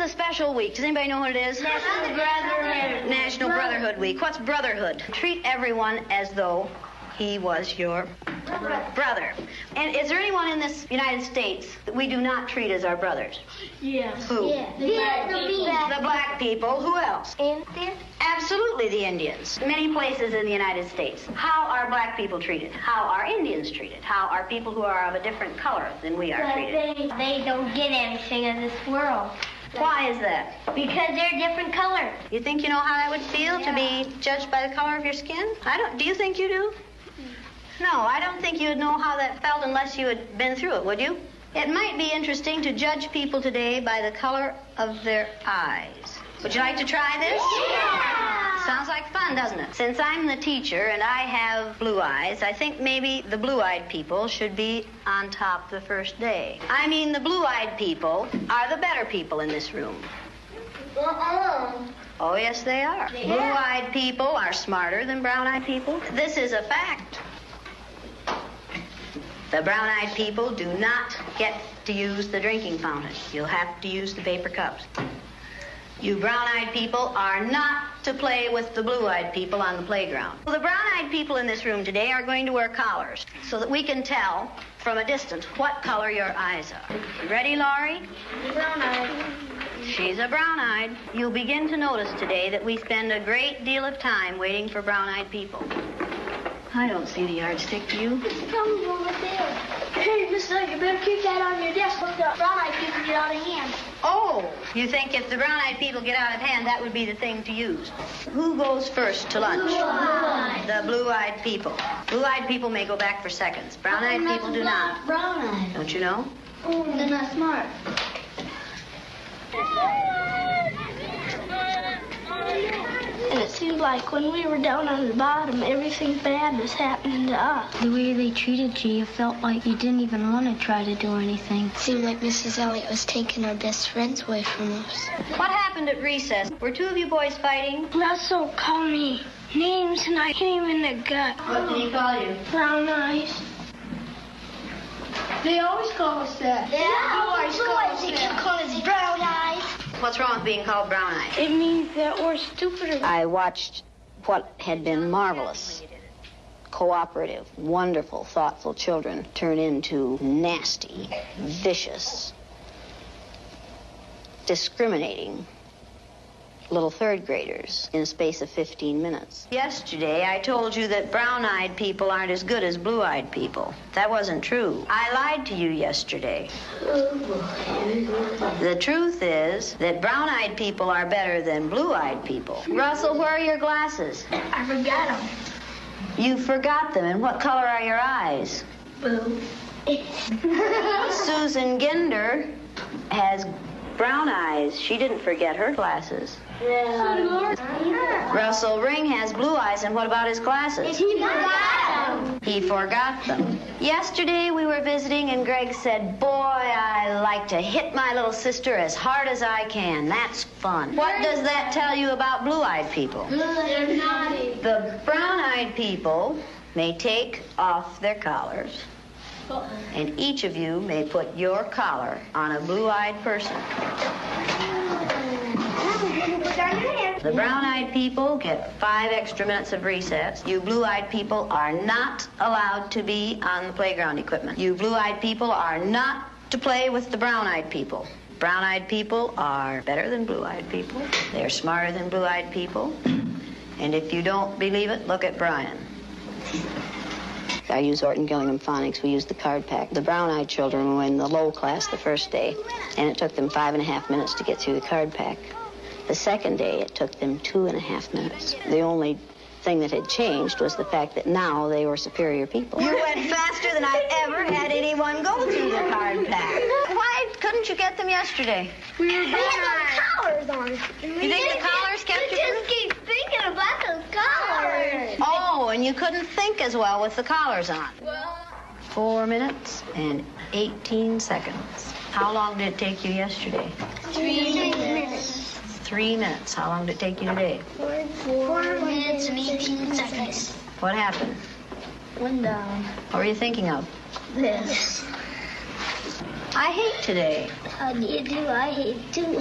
a special week. Does anybody know what it is? National Brotherhood. National Brotherhood Week. What's brotherhood? Treat everyone as though he was your brother. And is there anyone in this United States that we do not treat as our brothers? Yes. Who? Yeah. The black people. Who else? Indians. Absolutely, the Indians. Many places in the United States. How are black people treated? How are Indians treated? How are people who are of a different color than we are treated? They don't get anything in this world. Why is that? Because they're different colors. You think you know how that would feel to be judged by the color of your skin? I don't. Do you think you do? No, I don't think you'd know how that felt unless you had been through it, would you? It might be interesting to judge people today by the color of their eyes. Would you like to try this? Yeah! Sounds like fun, doesn't it? Since I'm the teacher and I have blue eyes, I think maybe the blue-eyed people should be on top the first day. I mean, the blue-eyed people are the better people in this room. Oh, yes, they are. Yeah. Blue-eyed people are smarter than brown-eyed people. This is a fact. The brown-eyed people do not get to use the drinking fountain. You'll have to use the paper cups. You brown-eyed people are not to play with the blue-eyed people on the playground. Well, the brown-eyed people in this room today are going to wear collars so that we can tell from a distance what color your eyes are. Ready, Laurie? Brown-eyed. She's a brown-eyed. You'll begin to notice today that we spend a great deal of time waiting for brown-eyed people. I don't see the yardstick, do you? It's probably over there. Hey, mister, you better keep that on your desk. Look, the brown-eyed people get out of hand. Oh, you think if the brown-eyed people get out of hand, that would be the thing to use. Who goes first to lunch? Blue-eyed. The blue-eyed people. Blue-eyed people may go back for seconds. Brown-eyed people do not. Brown-eyed. Don't you know? Oh, they're not smart. And it seemed like when we were down on the bottom, everything bad was happening to us. The way they treated you, you felt like you didn't even want to try to do anything. It seemed like Mrs. Elliot was taking our best friends away from us. What happened at recess? Were two of you boys fighting? Russell called me names and I hit him in the gut. What did he call you? Brown eyes. They always call us that. They keep calling us brown eyes. What's wrong with being called brown-eyed? It means that we're stupider. I watched what had been marvelous, cooperative, wonderful, thoughtful children turn into nasty, vicious, discriminating little third graders in a space of 15 minutes. Yesterday, I told you that brown-eyed people aren't as good as blue-eyed people. That wasn't true. I lied to you yesterday. The truth is that brown-eyed people are better than blue-eyed people. Russell, where are your glasses? I forgot them. You forgot them. And what color are your eyes? Blue. Susan Ginder has brown eyes. She didn't forget her glasses. Russell Ring has blue eyes, and what about his glasses? He forgot them. He forgot them. Yesterday we were visiting, and Greg said, "Boy, I like to hit my little sister as hard as I can. That's fun." What does that tell you about blue-eyed people? They're naughty. The brown-eyed people may take off their collars, and each of you may put your collar on a blue-eyed person. The brown-eyed people get 5 extra minutes of recess. You blue-eyed people are not allowed to be on the playground equipment. You blue-eyed people are not to play with the brown-eyed people. Brown-eyed people are better than blue-eyed people. They're smarter than blue-eyed people. And if you don't believe it, look at Brian. I use Orton Gillingham phonics. We use the card pack. The brown-eyed children were in the low class the first day, and it took them 5.5 minutes to get through the card pack. The second day, it took them 2.5 minutes. The only thing that had changed was the fact that now they were superior people. You went faster than I've ever had anyone go through the card pack. Why couldn't you get them yesterday? We had those collars on. You think the collars kept you? just keep thinking about those collars. Oh, and you couldn't think as well with the collars on. Well, 4 minutes and 18 seconds. How long did it take you yesterday? 3 minutes. 3 minutes. How long did it take you today? 4 minutes and 18 seconds. What happened? One down. What were you thinking of? This. I hate today. How do you do? I hate too.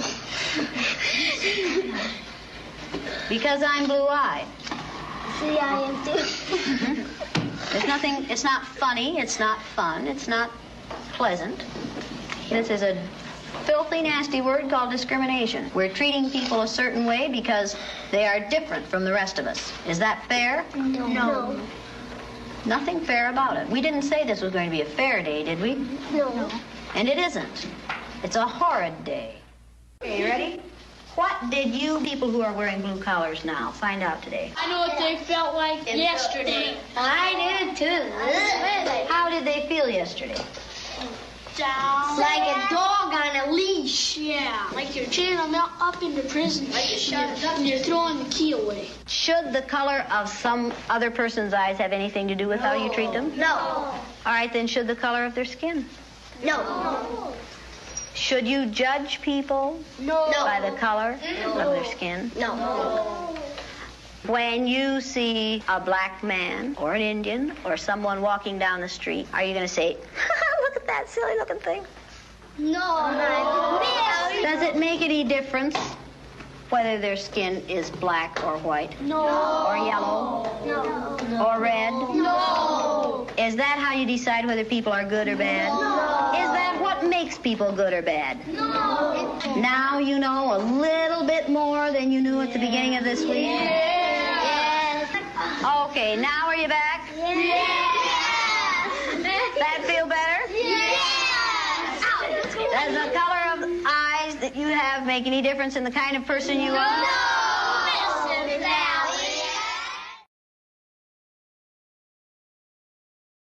Because I'm blue-eyed. See, I am too. There's nothing, it's not funny, it's not fun, it's not pleasant. This is a filthy, nasty word called discrimination. We're treating people a certain way because they are different from the rest of us. Is that fair? No. Nothing fair about it. We didn't say this was going to be a fair day, did we? No. And it isn't. It's a horrid day. Okay, you ready? What did you people who are wearing blue collars now find out today? I know what they felt like yesterday. I did too. How did they feel yesterday? Down. Like a dog on a leash. Yeah. Like you're chaining them up into prison. Like you're throwing the key away. Should the color of some other person's eyes have anything to do with how you treat them? No. All right, then should the color of their skin? No. Should you judge people by the color of their skin? No. When you see a black man or an Indian or someone walking down the street, are you going to say, look at that silly looking thing? No. Does it make any difference whether their skin is black or white? No. Or yellow? No. Or red? No. Is that how you decide whether people are good or bad? No. Is that what makes people good or bad? No. Now you know a little bit more than you knew at the beginning of this week? Yes. Okay, now are you back? Yes. That feel better? Yes. Does the color of eyes that you have make any difference in the kind of person you are? No.